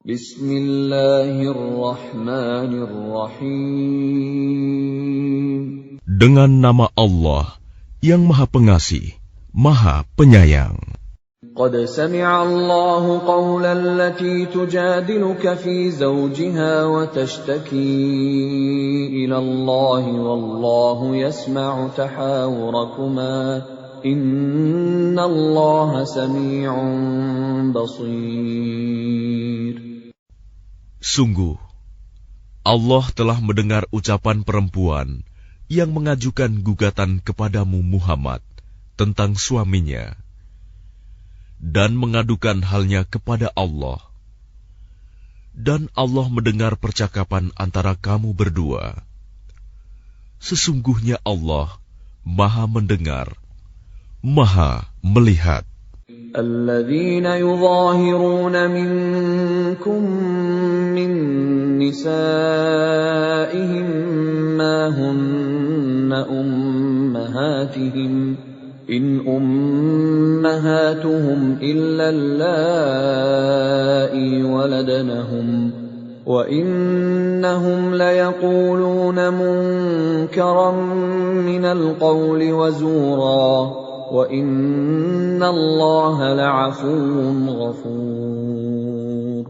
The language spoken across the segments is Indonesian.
Bismillahirrahmanirrahim. Dengan nama Allah yang Maha Pengasih, Maha Penyayang. Qad sami'a Allahu qawla allati tujadiluka fi zawjiha wa tashtaki ila Allah wallahu yasma'u tahawurakuma inna Allah sami'un basir. Sungguh, Allah telah mendengar ucapan perempuan yang mengajukan gugatan kepadamu Muhammad tentang suaminya dan mengadukan halnya kepada Allah. Dan Allah mendengar percakapan antara kamu berdua. Sesungguhnya Allah Maha mendengar, Maha melihat. الذين يظاهرون منكم من نسائهم ما هن أمهاتهم إن أمهاتهم إلا اللائي ولدنهم وإنهم ليقولون منكرا من القول وزورا وَإِنَّ اللَّهَ لَعَفُوٌّ غَفُورٌ.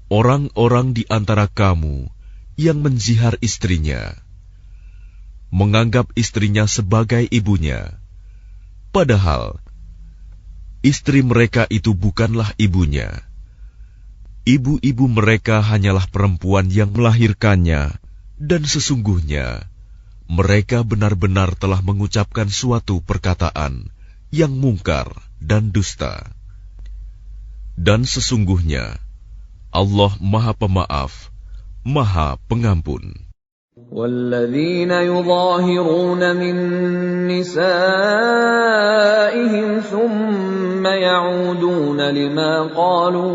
Orang-orang di antara kamu yang menzihar istrinya, menganggap istrinya sebagai ibunya, padahal istri mereka itu bukanlah ibunya. Ibu-ibu mereka hanyalah perempuan yang melahirkannya, dan sesungguhnya mereka benar-benar telah mengucapkan suatu perkataan yang mungkar dan dusta. Dan sesungguhnya Allah Maha Pemaaf, Maha Pengampun. وَالَّذِينَ يُظَاهِرُونَ مِن نِّسَائِهِمْ ثُمَّ يَعُودُونَ لِمَا قَالُوا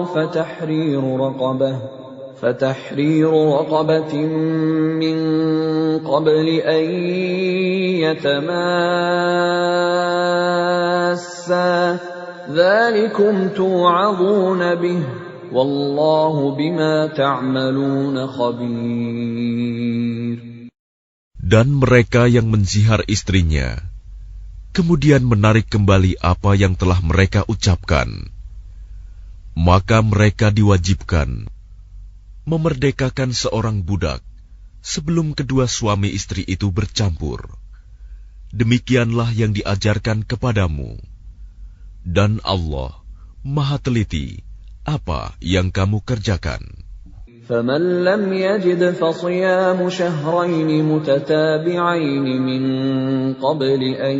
فَتَحْرِيرُ رَقَبَةٍ مِّن قَبْلِ أَن يَتَمَاسَّا ذَلِكُمْ تُوعَظُونَ بِهِ وَاللَّهُ بِمَا تَعْمَلُونَ خَبِيرٌ. Dan mereka yang menzihar istrinya, kemudian menarik kembali apa yang telah mereka ucapkan, maka mereka diwajibkan memerdekakan seorang budak sebelum kedua suami istri itu bercampur. Demikianlah yang diajarkan kepadamu. Dan Allah Maha teliti apa yang kamu kerjakan. فَمَنْ لَمْ يَجِدْ فَصِيَامُ شَهْرَيْنِ مُتَتَابِعَيْنِ مِنْ قَبْلِ أَنْ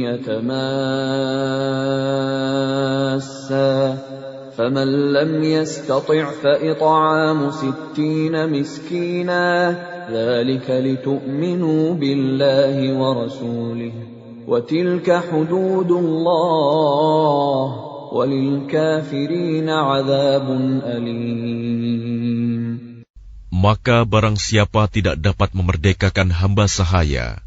يَتَمَاسَّا فَمَنْ لَمْ يَسْتَطِعْ فَإِطْعَامُ 60 مِسْكِينًا ذَلِكَ لِتُؤْمِنُوا بِاللَّهِ وَرَسُولِهِ وَتِلْكَ حُدُودُ اللَّهِ وَلِلْكَافِرِينَ عَذَابٌ أَلِيمٌ. Maka barang siapa tidak dapat memerdekakan hamba sahaya,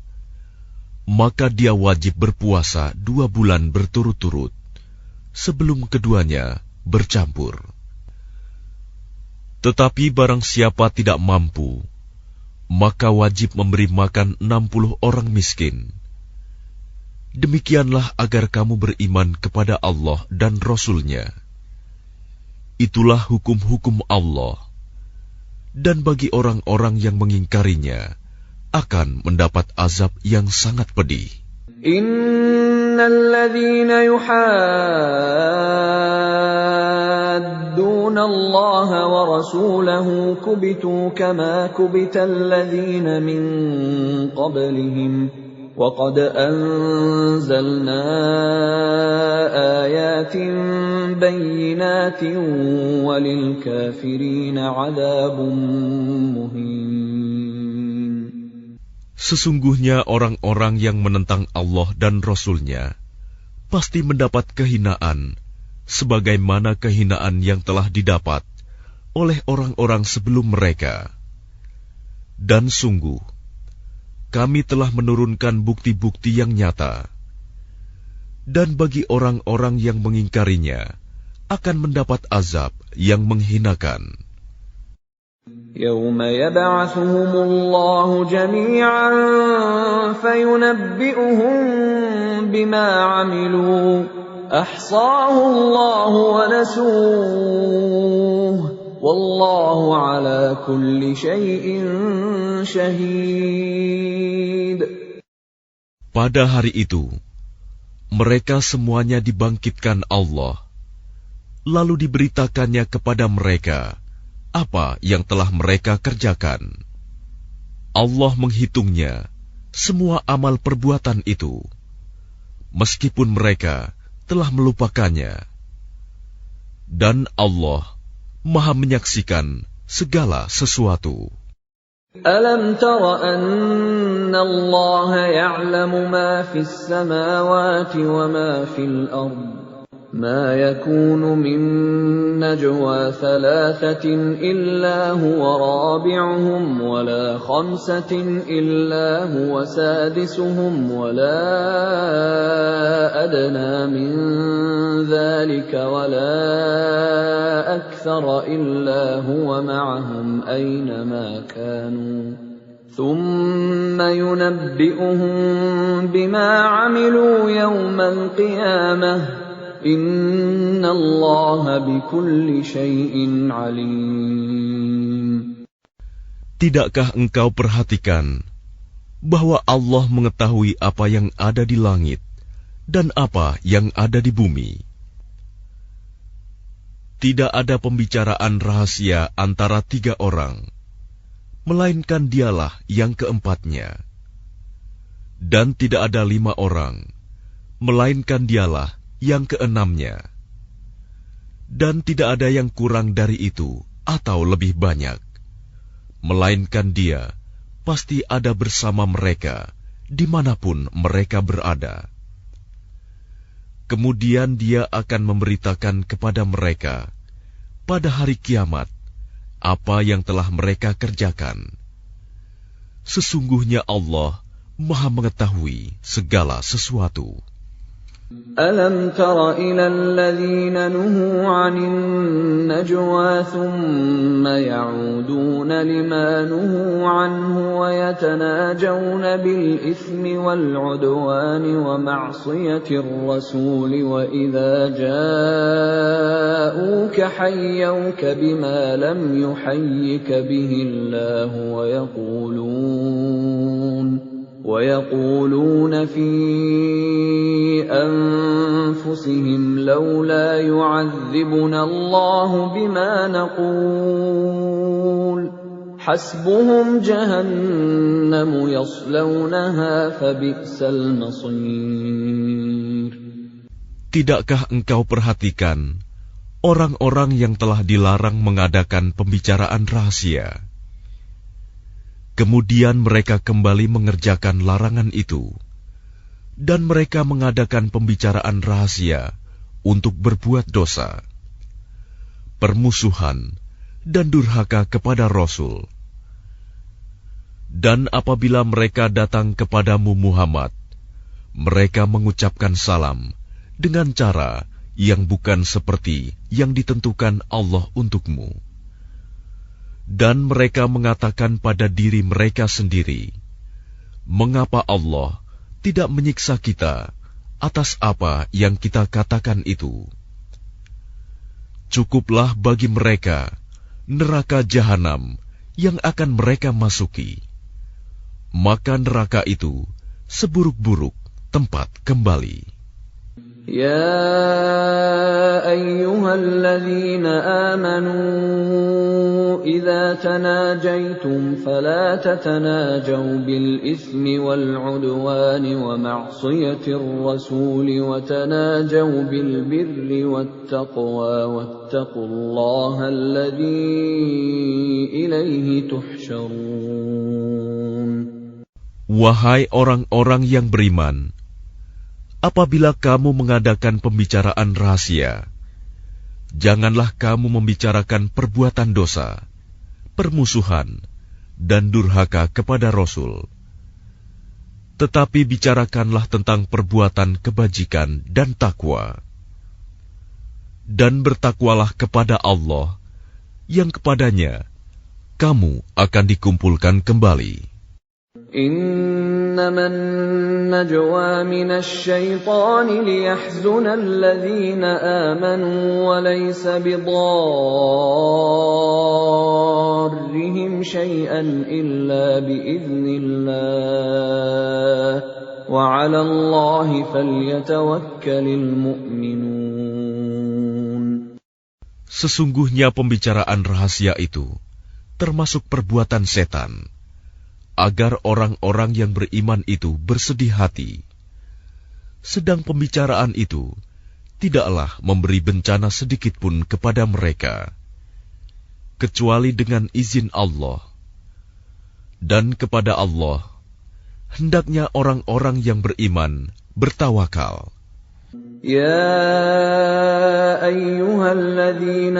maka dia wajib berpuasa 2 bulan berturut-turut sebelum keduanya bercampur. Tetapi barang siapa tidak mampu, maka wajib memberi makan 60 orang miskin. Demikianlah agar kamu beriman kepada Allah dan Rasul-Nya. Itulah hukum-hukum Allah. Dan bagi orang-orang yang mengingkarinya, akan mendapat azab yang sangat pedih. Innalladzina yuhadduna Allah wa rasulahu kubitu kama kubital ladzina min qablihim wa qad anzalna ayatin bayyinatin walil kafirina 'adzabun muhin. Sesungguhnya orang-orang yang menentang Allah dan Rasul-Nya pasti mendapat kehinaan sebagaimana kehinaan yang telah didapat oleh orang-orang sebelum mereka. Dan sungguh, kami telah menurunkan bukti-bukti yang nyata. Dan bagi orang-orang yang mengingkarinya, akan mendapat azab yang menghinakan. يَوْمَ يَبْعَثُهُمُ اللَّهُ جَمِيعًا فَيُنَبِّئُهُم بِمَا عَمِلُوا أَحْصَاهُ اللَّهُ وَنَسُوهُ وَاللَّهُ عَلَى كُلِّ شَيْءٍ شَهِيدٌ. Pada hari itu, mereka semuanya dibangkitkan Allah, lalu diberitakannya kepada mereka apa yang telah mereka kerjakan. Allah menghitungnya semua amal perbuatan itu, meskipun mereka telah melupakannya. Dan Allah Maha menyaksikan segala sesuatu. أَلَمْ تَرَ أَنَّ اللَّهَ يَعْلَمُ مَا فِي السَّمَاوَاتِ وَمَا فِي الْأَرْضِ مَا يَكُونُ مِن نَّجْوَىٰ ثَلَاثَةٍ إِلَّا هُوَ رَابِعُهُمْ وَلَا خَمْسَةٍ إِلَّا هُوَ سَادِسُهُمْ وَلَا أَدْنَىٰ مِن ذَٰلِكَ وَلَا أَكْثَرَ إِلَّا هُوَ مَعَهُمْ أَيْنَمَا كَانُوا ثُمَّ يُنَبِّئُهُم بِمَا عَمِلُوا يَوْمَ الْقِيَامَةِ إِنَّ اللَّهَ بِكُلِّ شَيْءٍ عَلِيمٌ. Tidakkah engkau perhatikan bahwa Allah mengetahui apa yang ada di langit dan apa yang ada di bumi? Tidak ada pembicaraan rahasia antara 3 orang, melainkan dialah yang keempatnya. Dan tidak ada 5 orang, melainkan dialah yang keenamnya. Dan tidak ada yang kurang dari itu atau lebih banyak, melainkan Dia pasti ada bersama mereka dimanapun mereka berada. Kemudian Dia akan memberitakan kepada mereka pada hari kiamat apa yang telah mereka kerjakan. Sesungguhnya Allah Maha mengetahui segala sesuatu. أَلَمْ تَرَ إِلَى الَّذِينَ نُهُوا عَنِ النَّجْوَىٰ ثُمَّ يَعُودُونَ لِمَا نُهُوا عَنْهُ وَيَتَنَاجَوْنَ بِالْإِثْمِ وَالْعُدْوَانِ وَمَعْصِيَةِ الرَّسُولِ وَإِذَا جَاءُوكَ حَيَّوْكَ بِمَا لَمْ يُحَيِّكَ بِهِ اللَّهُ وَيَقُولُونَ فِي أَنفُسِهِمْ لَوْلَا يُعَذِّبُنَا اللَّهُ بِمَا نَقُولُ حَسْبُهُمْ جَهَنَّمُ يَصْلَوْنَهَا فَبِئْسَ الْمَصِيرُ. Tidakkah engkau perhatikan orang-orang yang telah dilarang mengadakan pembicaraan rahasia? Kemudian mereka kembali mengerjakan larangan itu, dan mereka mengadakan pembicaraan rahasia untuk berbuat dosa, permusuhan, dan durhaka kepada Rasul. Dan apabila mereka datang kepadamu Muhammad, mereka mengucapkan salam dengan cara yang bukan seperti yang ditentukan Allah untukmu. Dan mereka mengatakan pada diri mereka sendiri, mengapa Allah tidak menyiksa kita atas apa yang kita katakan itu? Cukuplah bagi mereka neraka jahanam yang akan mereka masuki. Maka neraka itu seburuk-buruk tempat kembali. يا أيها الذين آمنوا إذا تناجيتم فلا تتناجوا بالإثم والعدوان ومعصية الرسول وتناجوا بالبر والتقوى واتقوا الله الذي إليه تحشرون. Wahai orang-orang yang beriman, apabila kamu mengadakan pembicaraan rahasia, janganlah kamu membicarakan perbuatan dosa, permusuhan, dan durhaka kepada Rasul. Tetapi bicarakanlah tentang perbuatan kebajikan dan takwa. dan bertakwalah kepada Allah, yang kepadanya kamu akan dikumpulkan kembali. إنما النجوى من الشيطان ليحزن الذين آمنوا وليس بضارهم شيئا إلا بإذن الله وعلى الله فليتوكل المؤمنون. Sesungguhnya pembicaraan rahasia itu termasuk perbuatan setan, agar orang-orang yang beriman itu bersedih hati. Sedang pembicaraan itu tidaklah memberi bencana sedikit pun kepada mereka, kecuali dengan izin Allah. Dan kepada Allah hendaknya orang-orang yang beriman bertawakal. يا أيها الذين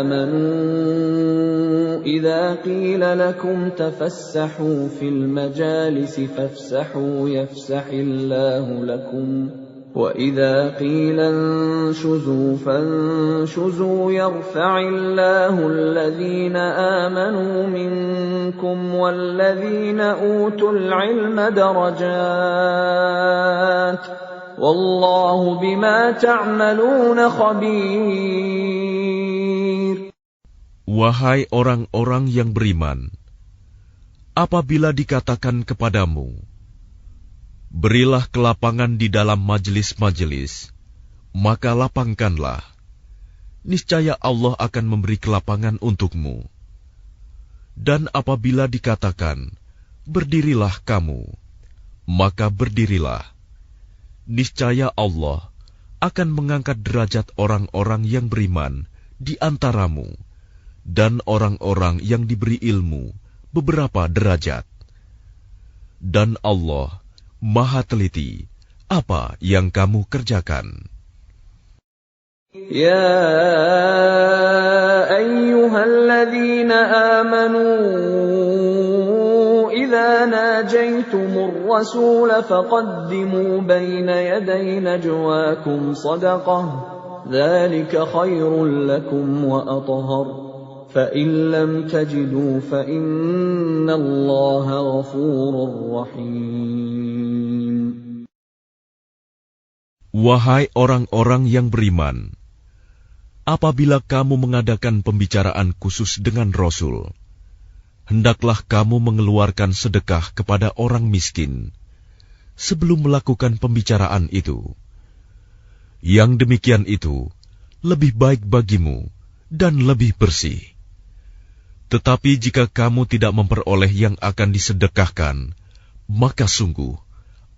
آمنوا إذا قيل لكم تفسحوا في المجالس فافسحوا يفسح الله لكم وإذا قيل انشزوا فانشزوا يرفع الله الذين آمنوا منكم والذين أوتوا العلم درجات Wallahu bima ta'maluna khabir. Wahai orang-orang yang beriman, apabila dikatakan kepadamu, berilah kelapangan di dalam majelis-majelis, maka lapangkanlah. Niscaya Allah akan memberi kelapangan untukmu. Dan apabila dikatakan, berdirilah kamu, maka berdirilah. Niscaya Allah akan mengangkat derajat orang-orang yang beriman di antaramu dan orang-orang yang diberi ilmu beberapa derajat. Dan Allah Maha teliti apa yang kamu kerjakan. Ya ayyuhalladzina amanu إذا ناجيتم الرسول فقدموا بين يدي نجواكم صدقة ذلك خير لكم وأطهر فإن لم تجدوا فإن الله غفور رحيم. Wahai orang-orang yang beriman, apabila kamu mengadakan pembicaraan khusus dengan Rasul, hendaklah kamu mengeluarkan sedekah kepada orang miskin sebelum melakukan pembicaraan itu. Yang demikian itu lebih baik bagimu dan lebih bersih. Tetapi jika kamu tidak memperoleh yang akan disedekahkan, maka sungguh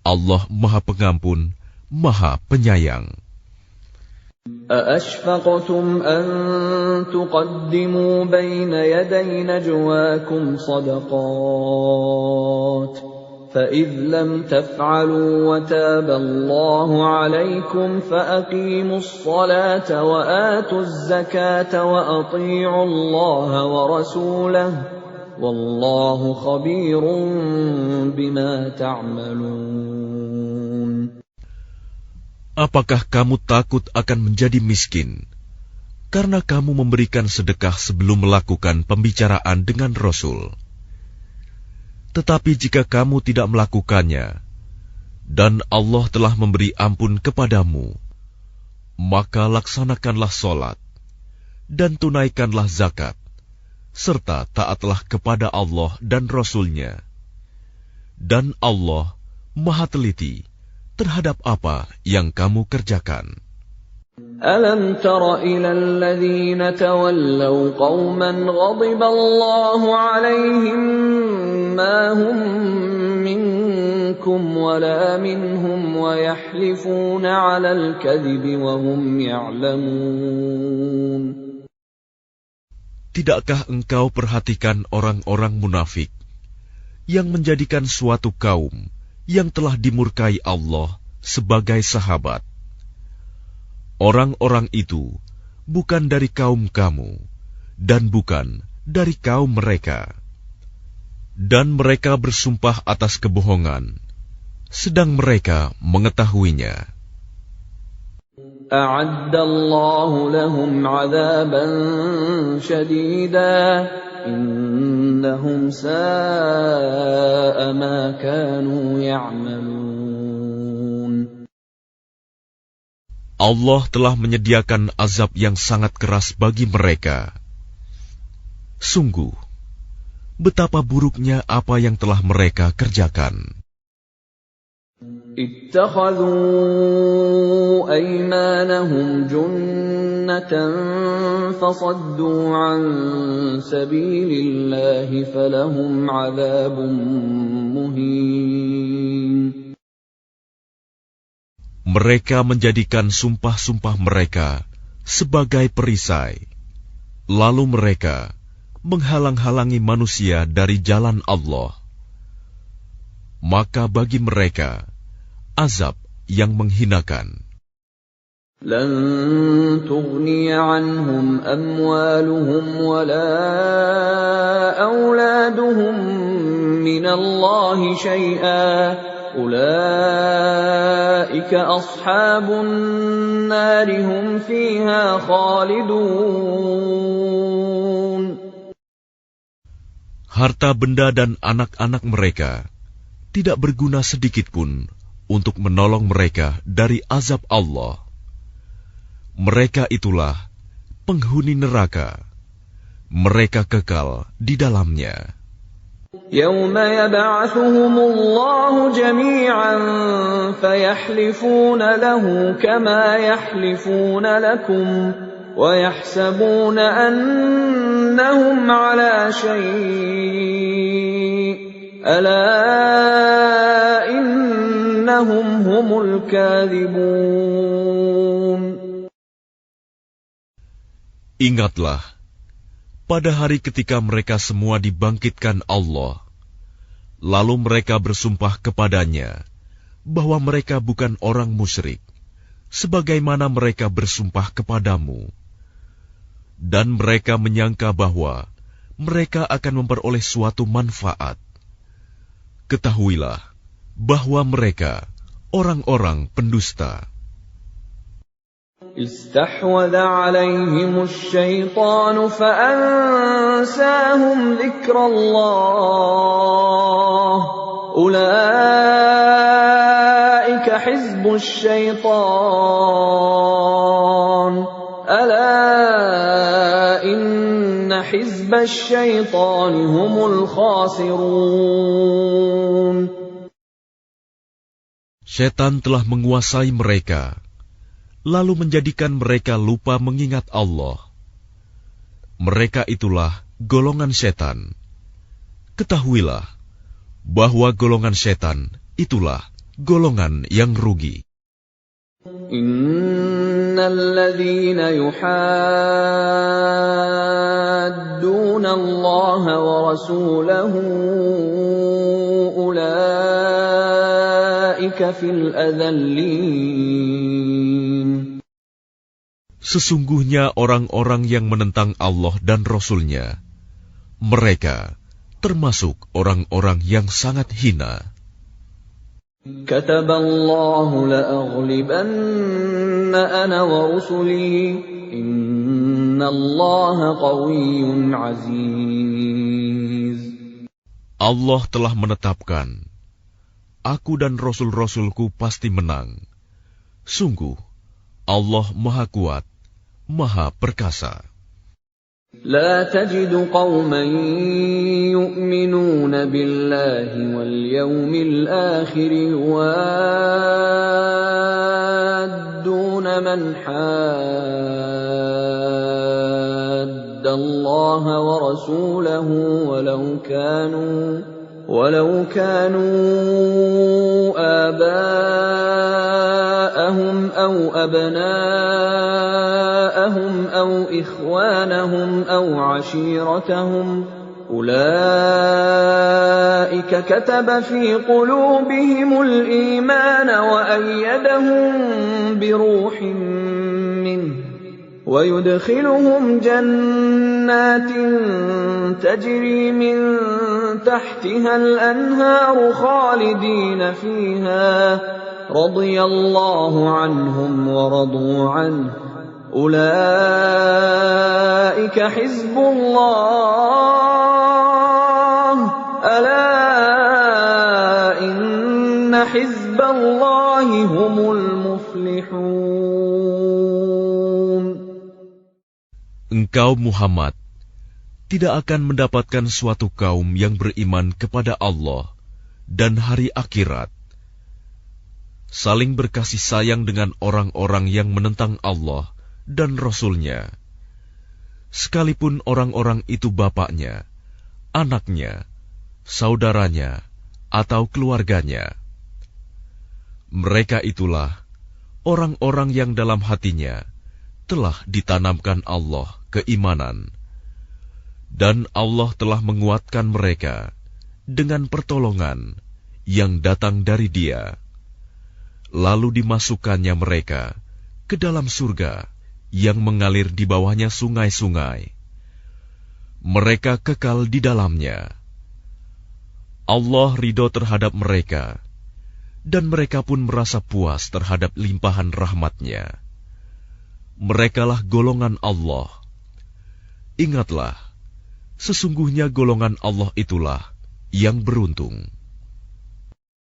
Allah Maha Pengampun, Maha Penyayang. أَأَشْفَقْتُمْ أَن تُقَدِّمُوا بَيْنَ يَدَيْ نَجْوَاكُمْ صَدَقَاتٍ فَإِذْ لَمْ تَفْعَلُوا وَتَابَ اللَّهُ عَلَيْكُمْ فَأَقِيمُوا الصَّلَاةَ وَآتُوا الزَّكَاةَ وَأَطِيعُوا اللَّهَ وَرَسُولَهُ وَاللَّهُ خَبِيرٌ بِمَا تَعْمَلُونَ. Apakah kamu takut akan menjadi miskin karena kamu memberikan sedekah sebelum melakukan pembicaraan dengan Rasul? Tetapi jika kamu tidak melakukannya, dan Allah telah memberi ampun kepadamu, maka laksanakanlah sholat, dan tunaikanlah zakat, serta taatlah kepada Allah dan Rasul-Nya. Dan Allah Maha teliti terhadap apa yang kamu kerjakan. أَلَمْ تَرَ إِلَى الَّذِينَ تَوَلَّوْا قَوْمًا غَضِبَ اللَّهُ عَلَيْهِمْ مَا هُمْ مِنكُمْ وَلَا مِنْهُمْ وَيَحْلِفُونَ عَلَى الْكَذِبِ وَهُمْ يَعْلَمُونَ. Tidakkah engkau perhatikan orang-orang munafik yang menjadikan suatu kaum yang telah dimurkai Allah sebagai sahabat? Orang-orang itu bukan dari kaum kamu dan bukan dari kaum mereka. Dan mereka bersumpah atas kebohongan, sedang mereka mengetahuinya. أعد الله لهم عذابا شديدا إنهم ساء ما كانوا يعملون. Allah telah menyediakan azab yang sangat keras bagi mereka. Sungguh, betapa buruknya apa yang telah mereka kerjakan. اتخذوا أيمانهم جنة فصدوا عن سبيل الله فلهم عذاب مهين. Mereka menjadikan sumpah-sumpah mereka sebagai perisai, lalu mereka menghalang-halangi manusia dari jalan Allah. Maka bagi mereka azab yang menghinakan. لن تغني عنهم أموالهم ولا أولادهم من الله شيئا أولئك أصحاب النار هم فيها خالدون. Harta benda dan anak-anak mereka tidak berguna sedikitpun untuk menolong mereka dari azab Allah. Mereka itulah penghuni neraka. Mereka kekal di dalamnya. يوم يبعثهم الله جميعا فيحلفون له كما يحلفون لكم ويحسبون أنهم على شيء ألا إنهم هم الكاذبون. Ingatlah, pada hari ketika mereka semua dibangkitkan Allah, lalu mereka bersumpah kepadanya bahwa mereka bukan orang musyrik, sebagaimana mereka bersumpah kepadamu. Dan mereka menyangka bahwa mereka akan memperoleh suatu manfaat. Ketahuilah bahwa mereka orang-orang pendusta. استحوذ عليهم الشيطان فأنساهم ذكر الله أولئك حزب الشيطان ألا إن حزب الشيطان هم الخاسرون. Setan telah menguasai mereka, lalu menjadikan mereka lupa mengingat Allah. Mereka itulah golongan setan. Ketahuilah bahwa golongan setan itulah golongan yang rugi. Innalladzina yuhadduna Allah wa rasulahu ulaika fil adallin. Sesungguhnya orang-orang yang menentang Allah dan Rasul-Nya, mereka termasuk orang-orang yang sangat hina. Kataballahu la'aghlibanna ana wa rusuli innallaha qawiyyun aziz. Allah telah menetapkan, aku dan Rasul-Rasulku pasti menang. Sungguh, Allah Maha Kuat, Maha Perkasa. لا تجد قوما يؤمنون بالله واليوم الآخر يوادون من حاد الله ورسوله ولو كانوا آباءهم أو أبناءهم أو إخوانهم أو عشيرتهم أولئك كتب في قلوبهم الإيمان وأيدهم بروح منه ويدخلهم جنات تجري من تحتها الأنهار خالدين فيها radhiyallahu anhum wa radu anhu. Ulaika hizbullah. Ala inna hizballahi humul muflihun. Engkau Muhammad tidak akan mendapatkan suatu kaum yang beriman kepada Allah dan hari akhirat, saling berkasih sayang dengan orang-orang yang menentang Allah dan Rasul-Nya, sekalipun orang-orang itu bapaknya, anaknya, saudaranya, atau keluarganya. Mereka itulah orang-orang yang dalam hatinya telah ditanamkan Allah keimanan, dan Allah telah menguatkan mereka dengan pertolongan yang datang dari Dia. Lalu dimasukkannya mereka ke dalam surga yang mengalir di bawahnya sungai-sungai. Mereka kekal di dalamnya. Allah ridho terhadap mereka, dan mereka pun merasa puas terhadap limpahan rahmat-Nya. Merekalah golongan Allah. Ingatlah, sesungguhnya golongan Allah itulah yang beruntung.